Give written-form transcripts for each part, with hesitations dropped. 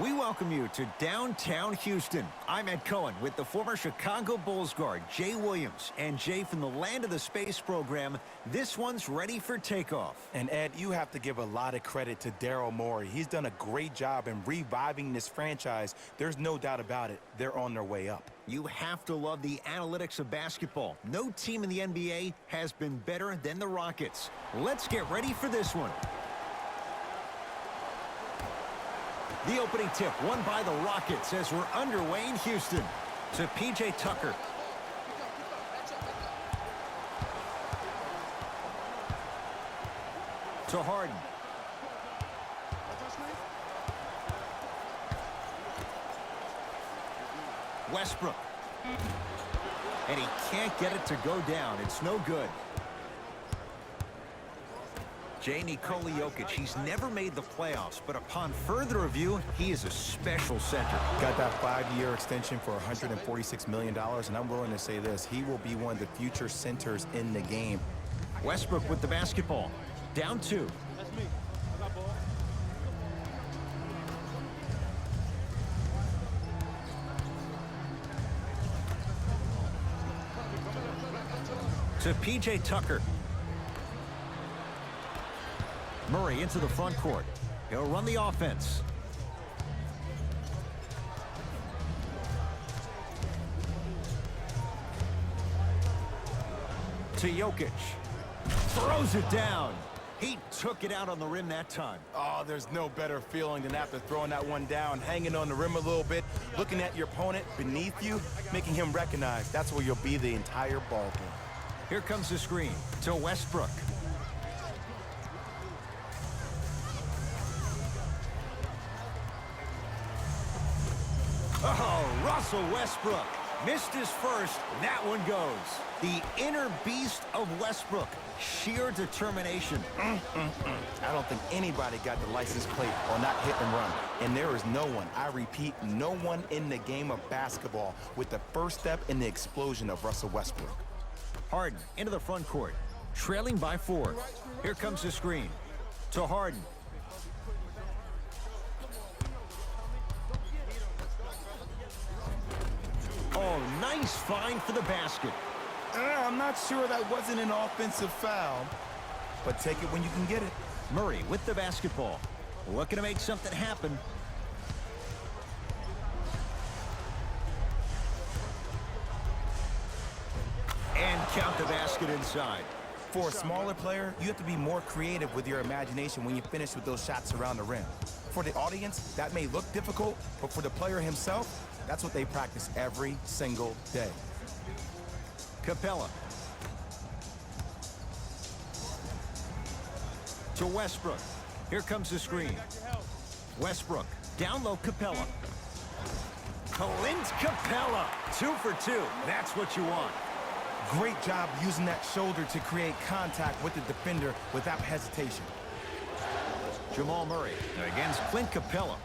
We welcome you to downtown Houston. I'm Ed Cohen with the former Chicago Bulls guard, Jay Williams. And Jay, from the land of the space program, this one's ready for takeoff. And Ed, you have to give a lot of credit to Daryl Morey. He's done a great job in reviving this franchise. There's no doubt about it. They're on their way up. You have to love the analytics of basketball. No team in the NBA has been better than the Rockets. Let's get ready for this one. The opening tip won by the Rockets as we're underway in Houston. To P.J. Tucker. To Harden. Westbrook. And he can't get it to go down. It's no good. Nikola Jokic, he's never made the playoffs, but upon further review, he is a special center. Got that 5-year extension for $146 million, and I'm willing to say this, he will be one of the future centers in the game. Westbrook with the basketball. Down 2. That's me. I got ball. To P.J. Tucker. Murray into the front court. He'll run the offense. To Jokic. Throws it down. He took it out on the rim that time. Oh, there's no better feeling than after throwing that one down, hanging on the rim a little bit, looking at your opponent beneath you, making him recognize that's where you'll be the entire ball game. Here comes the screen to Westbrook. Oh, Russell Westbrook missed his first. That one goes. The inner beast of Westbrook. Sheer determination. I don't think anybody got the license plate on that hit and run. And there is no one, I repeat, no one in the game of basketball with the first step in the explosion of Russell Westbrook. Harden into the front court. Trailing by 4. Here comes the screen. To Harden. Oh, nice find for the basket. I'm not sure that wasn't an offensive foul, but take it when you can get it. Murray with the basketball. Looking to make something happen. And count the basket inside. For a smaller player, you have to be more creative with your imagination when you finish with those shots around the rim. For the audience, that may look difficult, but for the player himself, that's what they practice every single day. Capella. To Westbrook. Here comes the screen. Westbrook. Down low, Capella. Clint Capella. 2 for 2. That's what you want. Great job using that shoulder to create contact with the defender without hesitation. Jamal Murray against Clint Capella.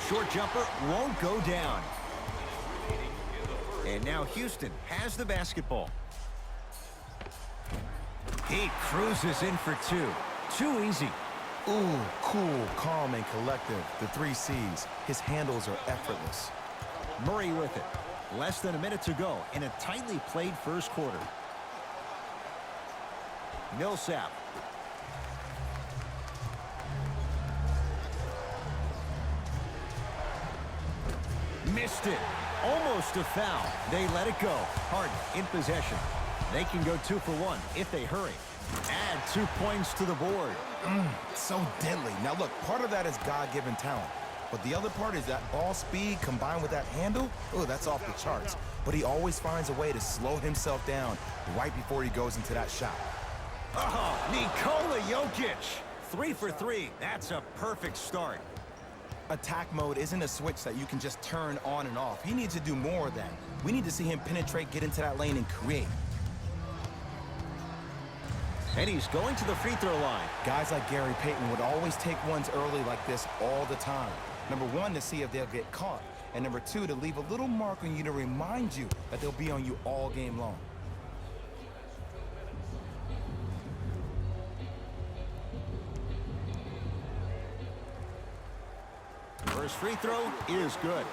Short jumper won't go down. And now Houston has the basketball. He cruises in for 2. Too easy. Ooh, cool, calm, and collective. The 3 C's. His handles are effortless. Murray with it. Less than a minute to go in a tightly played first quarter. Millsap. Missed it. Almost a foul. They let it go. Harden in possession. They can go 2 for 1 if they hurry. Add 2 points to the board. So deadly. Now look, part of that is God-given talent. But the other part is that ball speed combined with that handle. Oh, that's off the charts. But he always finds a way to slow himself down right before he goes into that shot. Oh, Nikola Jokic. 3 for 3. That's a perfect start. Attack mode isn't a switch that you can just turn on and off. He needs to do more of that. We need to see him penetrate, get into that lane, and create. And he's going to the free throw line. Guys like Gary Payton would always take ones early like this all the time. Number 1, to see if they'll get caught. And number 2, to leave a little mark on you to remind you that they'll be on you all game long. First free throw is good.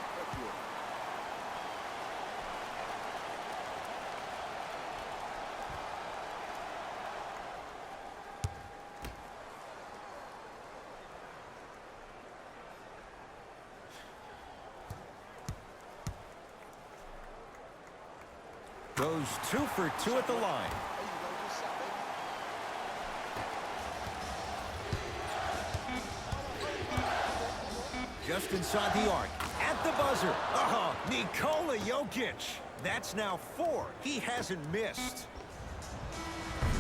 Goes 2 for 2 at the line. Just inside the arc. At the buzzer. Nikola Jokic. That's now 4. He hasn't missed.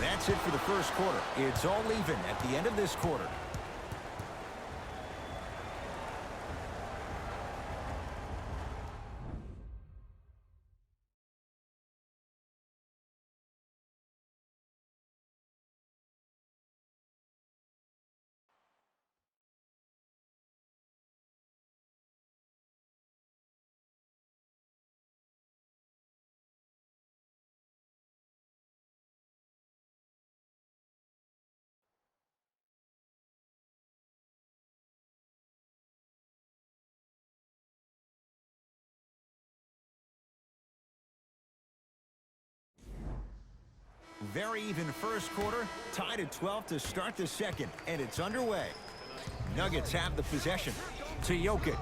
That's it for the first quarter. It's all even at the end of this quarter. Very even first quarter, tied at 12 to start the second, and it's underway. Nuggets have the possession to Jokic.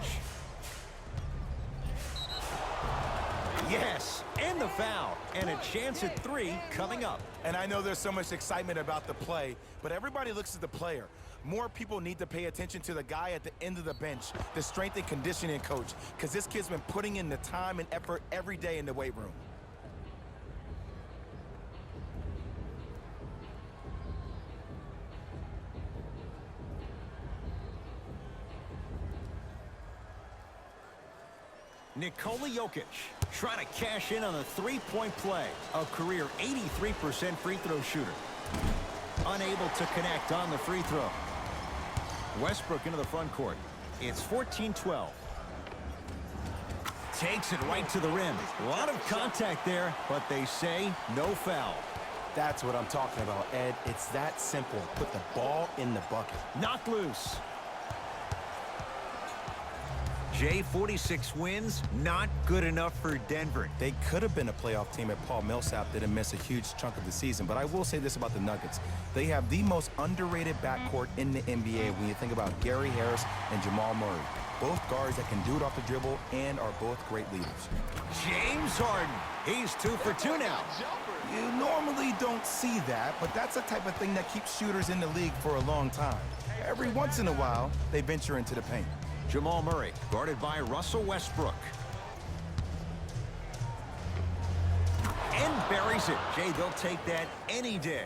Yes, and the foul, and a chance at 3 coming up. And I know there's so much excitement about the play, but everybody looks at the player. More people need to pay attention to the guy at the end of the bench, the strength and conditioning coach, because this kid's been putting in the time and effort every day in the weight room. Nikola Jokic trying to cash in on a three-point play. A career 83% free throw shooter. Unable to connect on the free throw. Westbrook into the front court. It's 14-12. Takes it right to the rim. A lot of contact there, but they say no foul. That's what I'm talking about, Ed. It's that simple. Put the ball in the bucket. Knocked loose. Jay, 46 wins, not good enough for Denver. They could have been a playoff team if Paul Millsap didn't miss a huge chunk of the season. But I will say this about the Nuggets. They have the most underrated backcourt in the NBA when you think about Gary Harris and Jamal Murray. Both guards that can do it off the dribble and are both great leaders. James Harden. He's 2 for 2 now. You normally don't see that, but that's the type of thing that keeps shooters in the league for a long time. Every once in a while, they venture into the paint. Jamal Murray, guarded by Russell Westbrook. And buries it. Jay, they'll take that any day.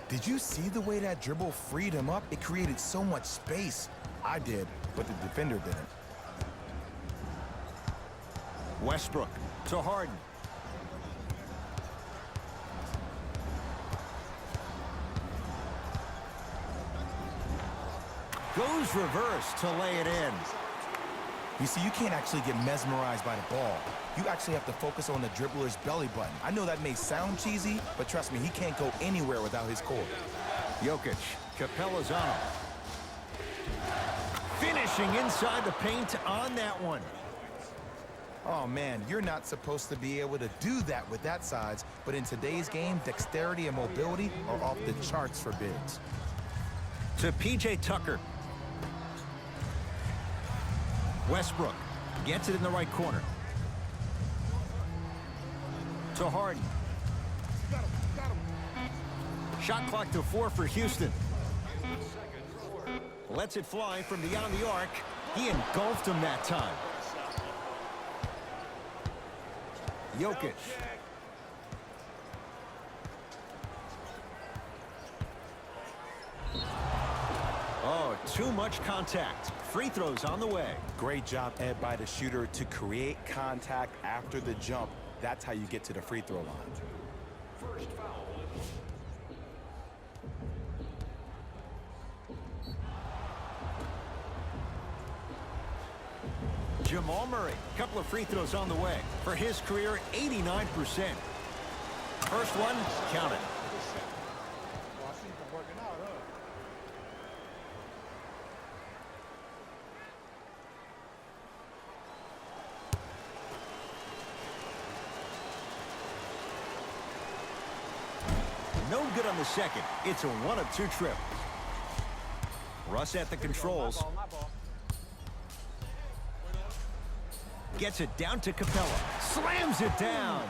Did you see the way that dribble freed him up? It created so much space. I did, but the defender didn't. Westbrook to Harden. Goes reverse to lay it in. You see, you can't actually get mesmerized by the ball. You actually have to focus on the dribbler's belly button. I know that may sound cheesy, but trust me, he can't go anywhere without his core. Jokic, Capellazano. Finishing inside the paint on that one. Oh, man, you're not supposed to be able to do that with that size, but in today's game, dexterity and mobility are off the charts for bigs. To P.J. Tucker. Westbrook gets it in the right corner. To Harden. Shot clock to 4 for Houston. Lets it fly from beyond the arc. He engulfed him that time. Jokic. Oh, too much contact. Free throws on the way. Great job, Ed, by the shooter to create contact after the jump. That's how you get to the free throw line. First foul. Jamal Murray, couple of free throws on the way. For his career, 89%. First one, count it. good on the second. It's a 1-of-2 trip. Russ at the controls. Gets it down to Capella. Slams it down.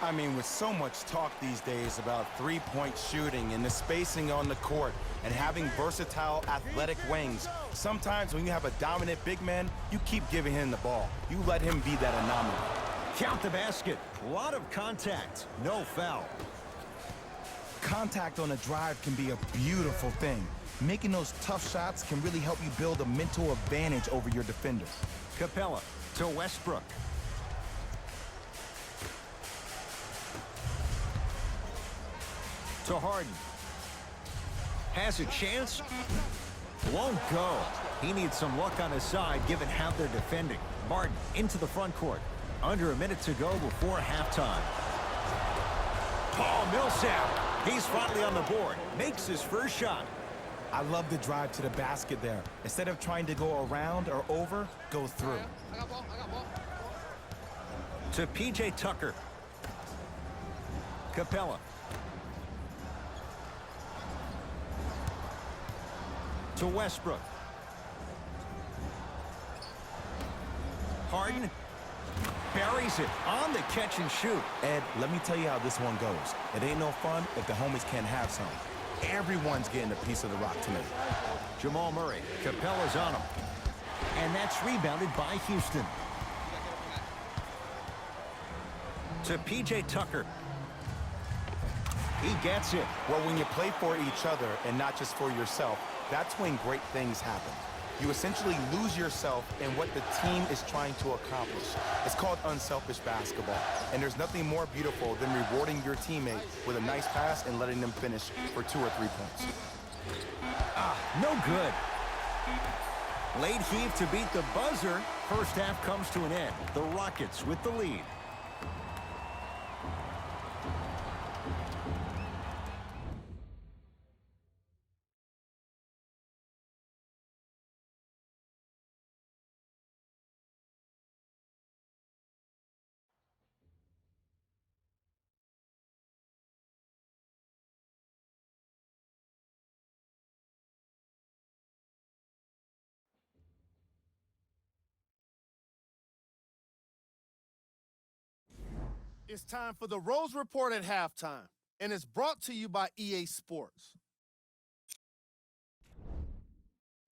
I mean, with so much talk these days about three-point shooting and the spacing on the court and having versatile athletic wings, sometimes when you have a dominant big man, you keep giving him the ball. You let him be that anomaly. Count the basket. A lot of contact. No foul. Contact on a drive can be a beautiful thing. Making those tough shots can really help you build a mental advantage over your defenders. Capella to Westbrook. To Harden. Has a chance. Won't go. He needs some luck on his side given how they're defending. Barton into the front court. Under a minute to go before halftime. Paul Millsap. He's finally on the board. Makes his first shot. I love the drive to the basket there. Instead of trying to go around or over, go through. To P.J. Tucker. Capella. To Westbrook. Harden buries it on the catch and shoot. Ed, let me tell you how this one goes. It ain't no fun if the homies can't have some. Everyone's getting a piece of the rock tonight. Jamal Murray. Capella's on him. And that's rebounded by Houston. To P.J. Tucker. He gets it. Well, when you play for each other and not just for yourself, that's when great things happen. You essentially lose yourself in what the team is trying to accomplish. It's called unselfish basketball. And there's nothing more beautiful than rewarding your teammate with a nice pass and letting them finish for 2 or 3 points. No good. Late heave to beat the buzzer. First half comes to an end. The Rockets with the lead. It's time for the Rose Report at halftime, and it's brought to you by EA Sports.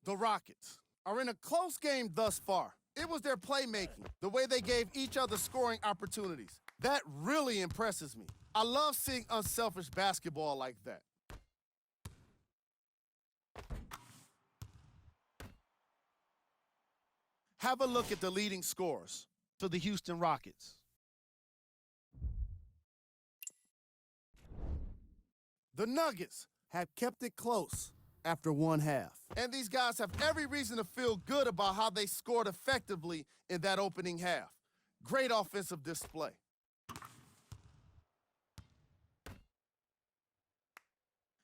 The Rockets are in a close game thus far. It was their playmaking, the way they gave each other scoring opportunities. That really impresses me. I love seeing unselfish basketball like that. Have a look at the leading scorers for the Houston Rockets. The Nuggets have kept it close after one half. And these guys have every reason to feel good about how they scored effectively in that opening half. Great offensive display.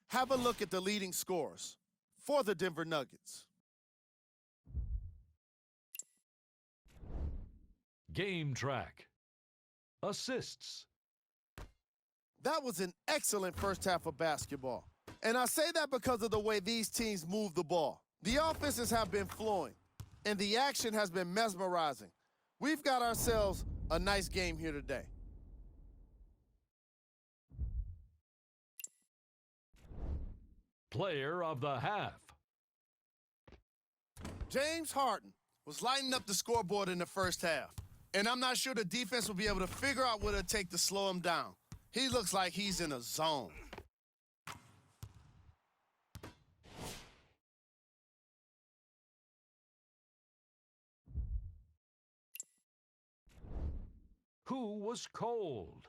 Have a look at the leading scorers for the Denver Nuggets. Game track. Assists. That was an excellent first half of basketball. And I say that because of the way these teams move the ball. The offenses have been flowing, and the action has been mesmerizing. We've got ourselves a nice game here today. Player of the half. James Harden was lighting up the scoreboard in the first half, and I'm not sure the defense will be able to figure out what it'll take to slow him down. He looks like he's in a zone. Who was cold?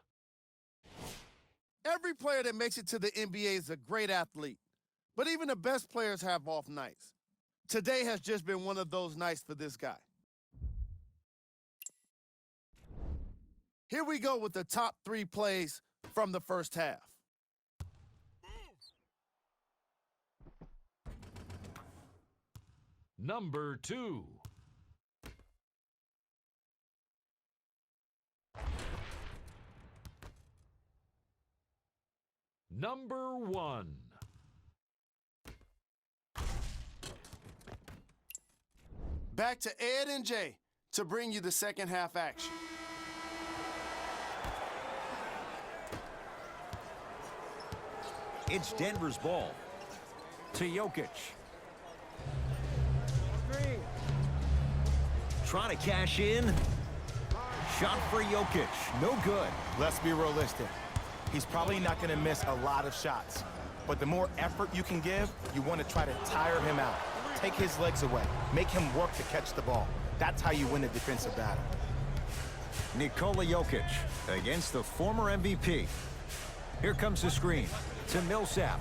Every player that makes it to the NBA is a great athlete, but even the best players have off nights. Today has just been one of those nights for this guy. Here we go with the top 3 plays from the first half. Number 2. Number 1. Back to Ed and Jay to bring you the second half action. It's Denver's ball. To Jokic. Trying to cash in. Shot for Jokic. No good. Let's be realistic. He's probably not going to miss a lot of shots. But the more effort you can give, you want to try to tire him out. Take his legs away. Make him work to catch the ball. That's how you win a defensive battle. Nikola Jokic against the former MVP. Here comes the screen to Millsap.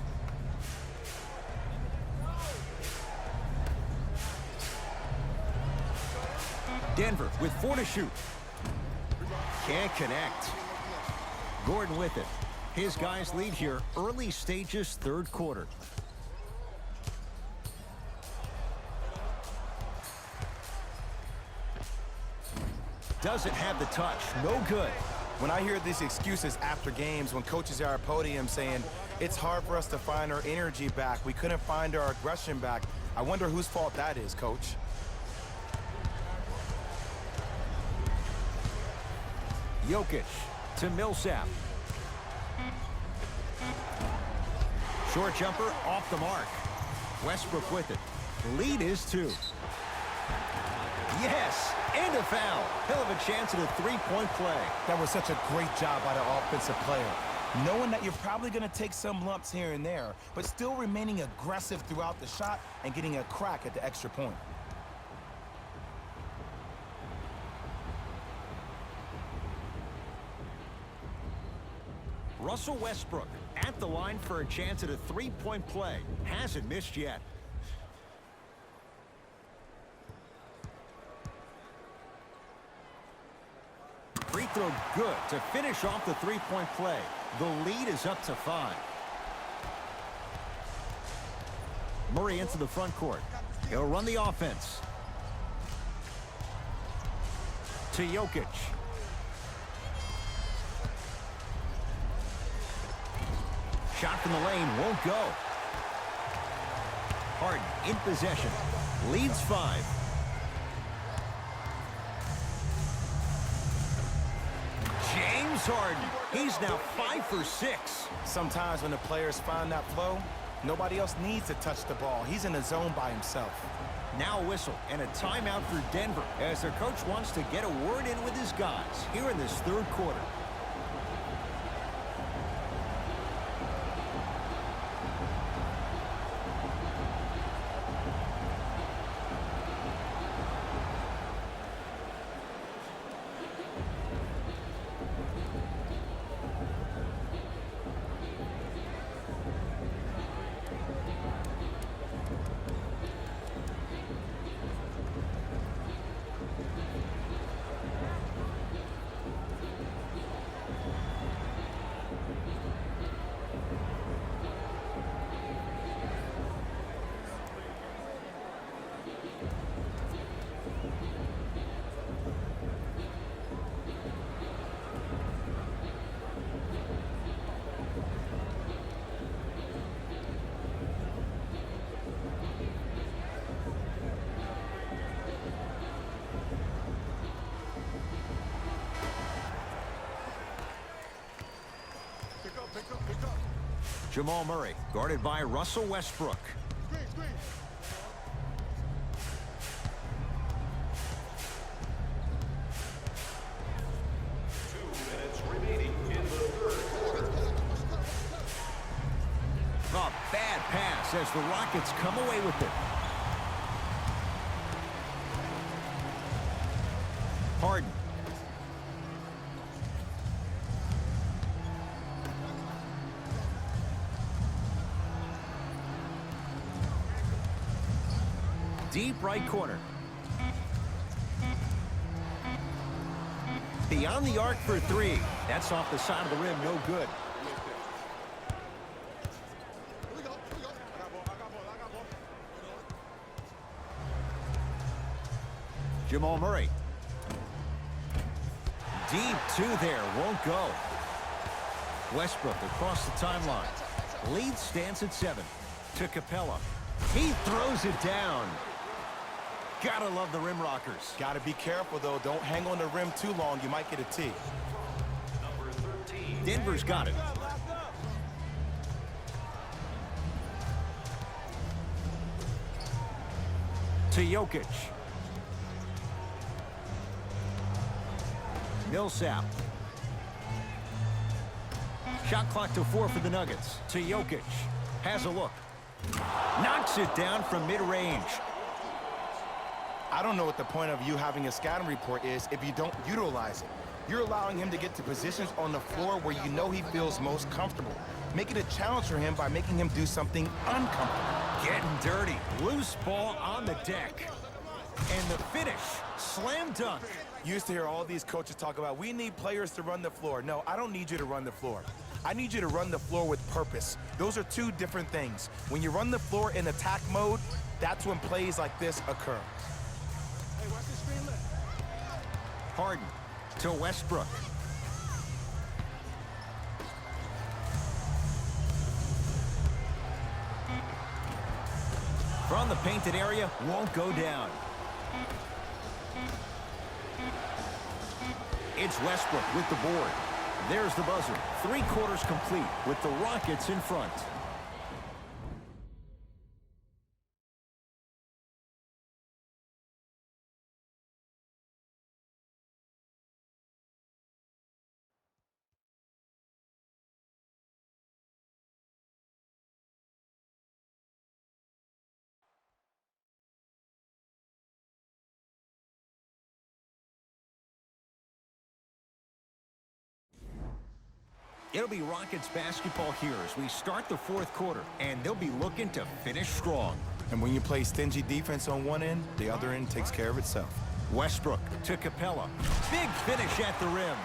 Denver with 4 to shoot. Can't connect. Gordon with it. His guys lead here early stages, third quarter. Doesn't have the touch. No good. When I hear these excuses after games, when coaches are at podium saying, it's hard for us to find our energy back, we couldn't find our aggression back, I wonder whose fault that is, Coach. Jokic to Millsap. Short jumper off the mark. Westbrook with it. Lead is 2. Yes, and a foul. He'll have a chance at a three-point play. That was such a great job by the offensive player. Knowing that you're probably going to take some lumps here and there, but still remaining aggressive throughout the shot and getting a crack at the extra point. Russell Westbrook at the line for a chance at a three-point play. Hasn't missed yet. Free throw good to finish off the three-point play. The lead is up to 5. Murray into the front court. He'll run the offense. To Jokic. Shot from the lane won't go. Harden in possession. Leads 5. James Harden. He's now 5 for 6. Sometimes when the players find that flow, nobody else needs to touch the ball. He's in the zone by himself. Now a whistle and a timeout for Denver as their coach wants to get a word in with his guys here in this third quarter. Jamal Murray guarded by Russell Westbrook. A bad pass as the Rockets come away with it. Harden. Deep right corner. Beyond the arc for 3. That's off the side of the rim, no good. Jamal Murray. Deep 2 there, won't go. Westbrook across the timeline. Lead stands at 7. To Capella. He throws it down. Gotta love the rim rockers. Gotta be careful, though. Don't hang on the rim too long. You might get a tee. Number 13. Denver's got it. To Jokic. Millsap. Shot clock to 4 for the Nuggets. To Jokic. Has a look. Knocks it down from mid-range. I don't know what the point of you having a scouting report is if you don't utilize it. You're allowing him to get to positions on the floor where you know he feels most comfortable. Make it a challenge for him by making him do something uncomfortable. Getting dirty. Loose ball on the deck. And the finish. Slam dunk. You used to hear all these coaches talk about, we need players to run the floor. No, I don't need you to run the floor. I need you to run the floor with purpose. Those are two different things. When you run the floor in attack mode, that's when plays like this occur. Harden to Westbrook. From the painted area, won't go down. It's Westbrook with the board. There's the buzzer. 3 quarters complete with the Rockets in front. It'll be Rockets basketball here as we start the 4th quarter, and they'll be looking to finish strong. And when you play stingy defense on one end, the other end takes care of itself. Westbrook to Capella. Big finish at the rim.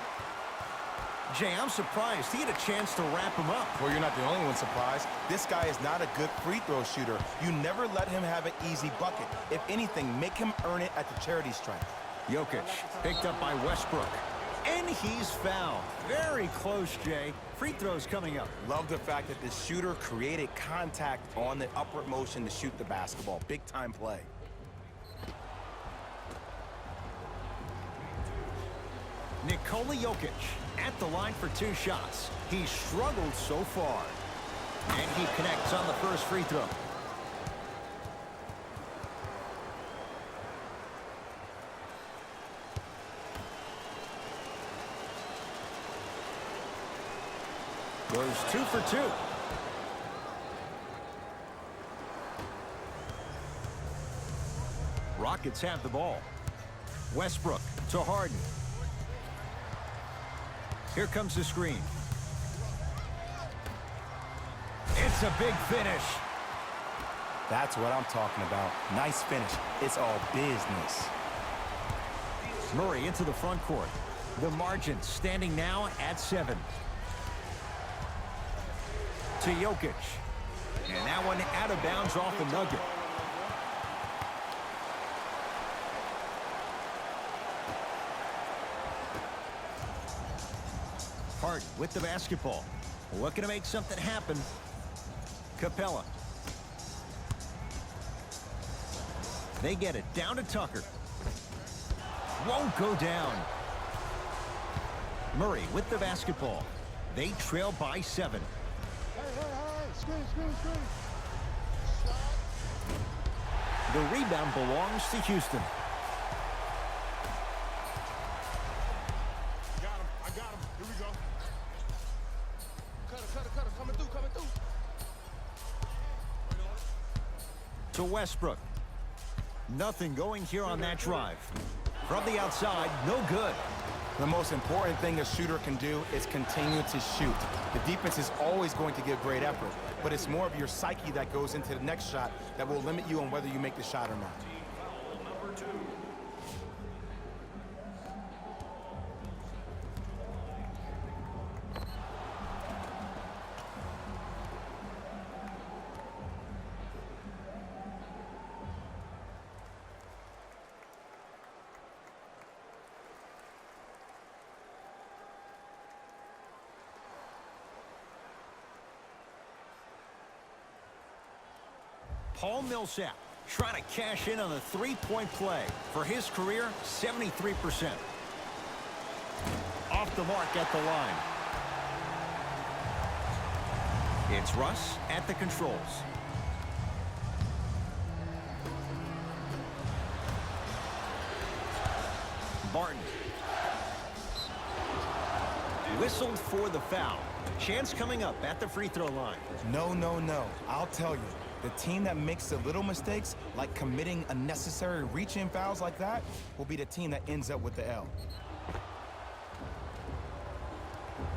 Jay, I'm surprised he had a chance to wrap him up. Well, you're not the only one surprised. This guy is not a good free throw shooter. You never let him have an easy bucket. If anything, make him earn it at the charity stripe. Jokic picked up by Westbrook. And he's fouled. Very close, Jay. Free throws coming up. Love the fact that the shooter created contact on the upward motion to shoot the basketball. Big time play. Nikola Jokic at the line for 2 shots. He struggled so far. And he connects on the first free throw. Goes 2 for 2. Rockets have the ball. Westbrook to Harden. Here comes the screen. It's a big finish. That's what I'm talking about. Nice finish. It's all business. Murray into the front court. The margin standing now at 7. To Jokic. And that one out of bounds off the nugget. Harden with the basketball. Looking to make something happen. Capella. They get it down to Tucker. Won't go down. Murray with the basketball. They trail by 7. The rebound belongs to Houston. I got him. Here we go. Cut it. Coming through. To Westbrook. Nothing going here on that drive. From the outside, no good. The most important thing a shooter can do is continue to shoot. The defense is always going to give great effort, but it's more of your psyche that goes into the next shot that will limit you on whether you make the shot or not. Number 2. Paul Millsap trying to cash in on the three-point play. For his career, 73%. Off the mark at the line. It's Russ at the controls. Barton. Whistled for the foul. Chance coming up at the free throw line. No, no, no. I'll tell you. The team that makes the little mistakes, like committing unnecessary reach-in fouls like that, will be the team that ends up with the L.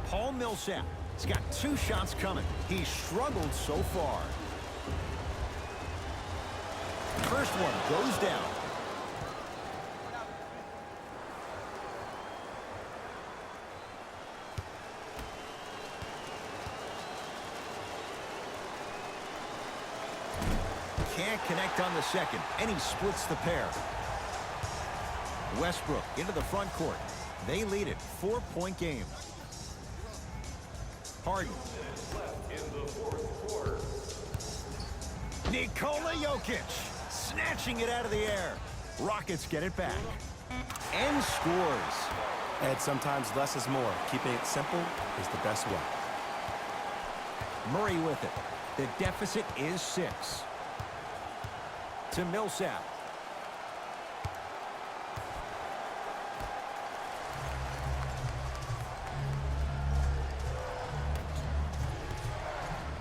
Paul Millsap. He's got 2 shots coming. He's struggled so far. First one goes down. Can't connect on the second, and he splits the pair. Westbrook into the front court. They lead it, 4-point game. Harden. Nikola Jokic snatching it out of the air. Rockets get it back and scores. Ed, sometimes less is more. Keeping it simple is the best way. Murray with it. The deficit is 6. To Millsap.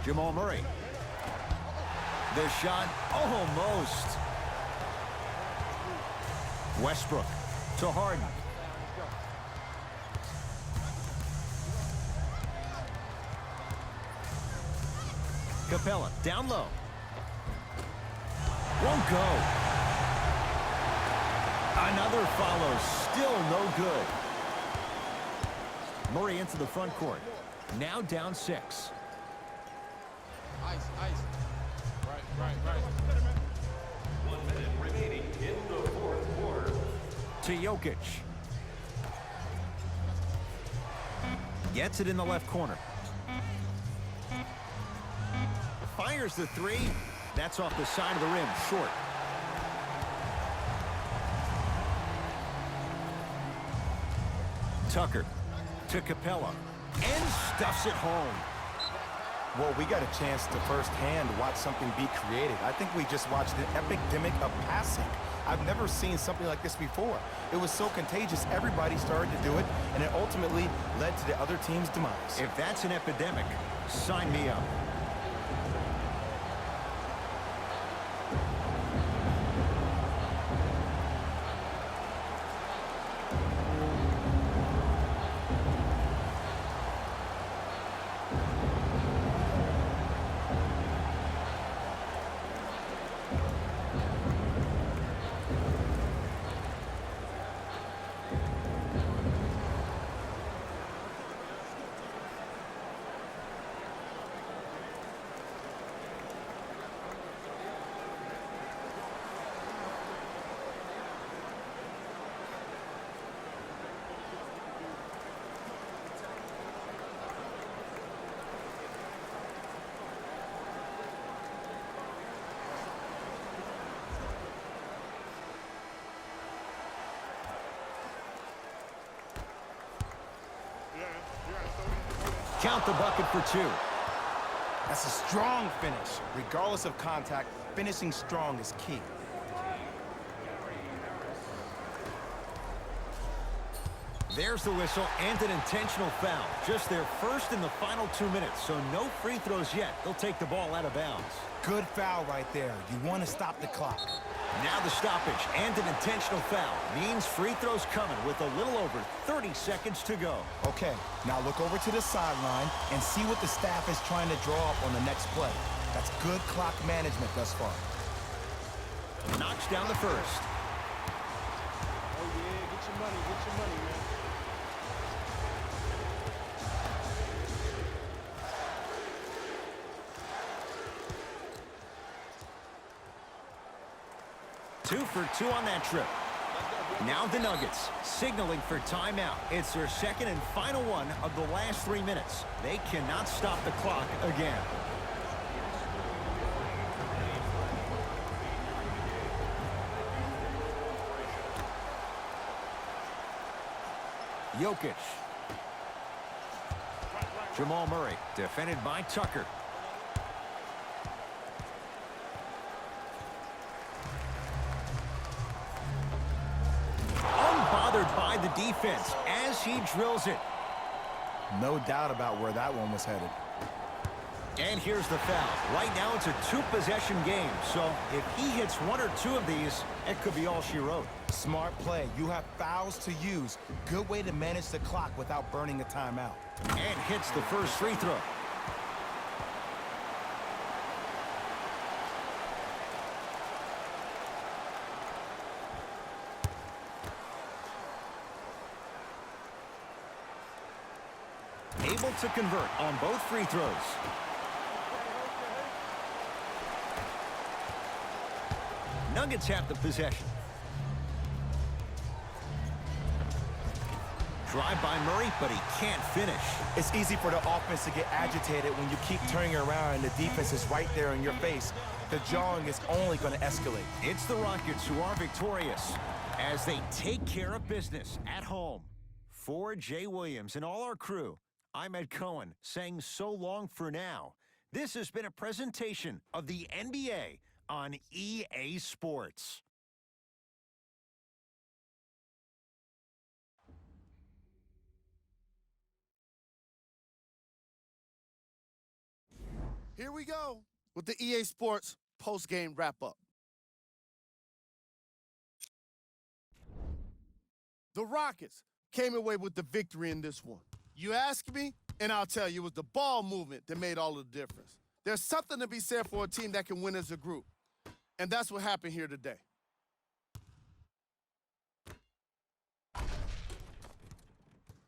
Jamal Murray. The shot almost. Westbrook to Harden. Capella down low. Won't go. Another follow, still no good. Murray into the front court. Now down 6. Ice. Right. 1 minute remaining in the fourth quarter. To Jokic. Gets it in the left corner. Fires the 3. That's off the side of the rim, short. Tucker to Capella and stuffs it home. Well, we got a chance to firsthand watch something be created. I think we just watched an epidemic of passing. I've never seen something like this before. It was so contagious, everybody started to do it, and it ultimately led to the other team's demise. If that's an epidemic, sign me up. Count the bucket for 2. That's a strong finish. Regardless of contact, finishing strong is key. There's the whistle and an intentional foul. Just their first in the final 2 minutes, so no free throws yet. They'll take the ball out of bounds. Good foul right there. You want to stop the clock. Now the stoppage and an intentional foul means free throws coming with a little over 30 seconds to go. Okay, now look over to the sideline and see what the staff is trying to draw up on the next play. That's good clock management thus far. Knocks down the first. Oh yeah, get your money, man. Two for 2 on that trip. Now the Nuggets signaling for timeout. It's their second and final one of the last 3 minutes. They cannot stop the clock again. Jokic. Jamal Murray, defended by Tucker. Unbothered by the defense as he drills it. No doubt about where that one was headed. And here's the foul. Right now it's a two-possession game, so if he hits one or two of these, it could be all she wrote. Smart play. You have fouls to use. Good way to manage the clock without burning a timeout. And hits the first free throw. Able to convert on both free throws. Nuggets have the possession. Drive by Murray, but he can't finish. It's easy for the offense to get agitated when you keep turning around and the defense is right there in your face. The jawing is only going to escalate. It's the Rockets who are victorious as they take care of business at home. For Jay Williams and all our crew, I'm Ed Cohen saying so long for now. This has been a presentation of the NBA on EA Sports. Here we go with the EA Sports post-game wrap-up. The Rockets came away with the victory in this one. You ask me, and I'll tell you, it was the ball movement that made all the difference. There's something to be said for a team that can win as a group, and that's what happened here today.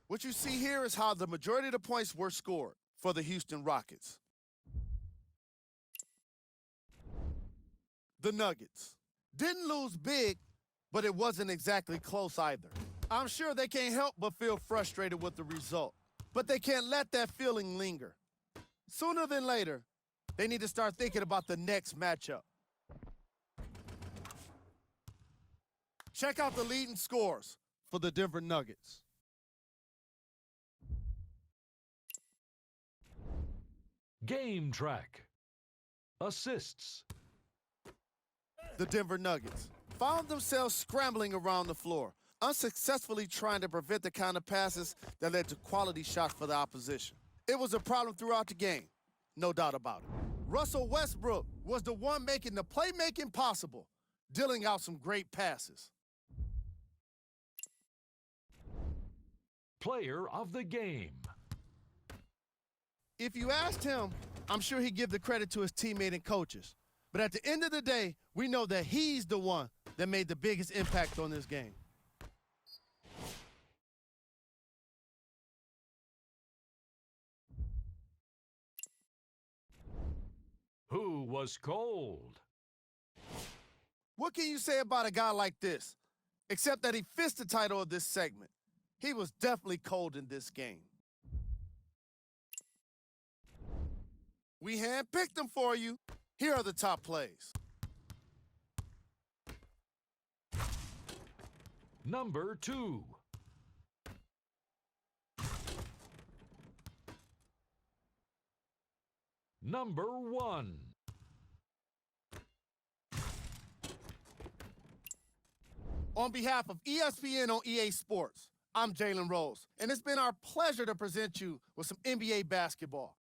What you see here is how the majority of the points were scored for the Houston Rockets. The Nuggets didn't lose big, but it wasn't exactly close either. I'm sure they can't help but feel frustrated with the result, but they can't let that feeling linger. Sooner than later, they need to start thinking about the next matchup. Check out the leading scores for the Denver Nuggets. Game track. Assists. The Denver Nuggets found themselves scrambling around the floor, unsuccessfully trying to prevent the kind of passes that led to quality shots for the opposition. It was a problem throughout the game, no doubt about it. Russell Westbrook was the one making the playmaking possible, dealing out some great passes. Player of the game. If you asked him, I'm sure he'd give the credit to his teammate and coaches. But at the end of the day, we know that he's the one that made the biggest impact on this game. Who was cold? What can you say about a guy like this, except that he fits the title of this segment? He was definitely cold in this game. We handpicked them for you. Here are the top plays. Number 2. Number 1. On behalf of ESPN on EA Sports, I'm Jalen Rose, and it's been our pleasure to present you with some NBA basketball.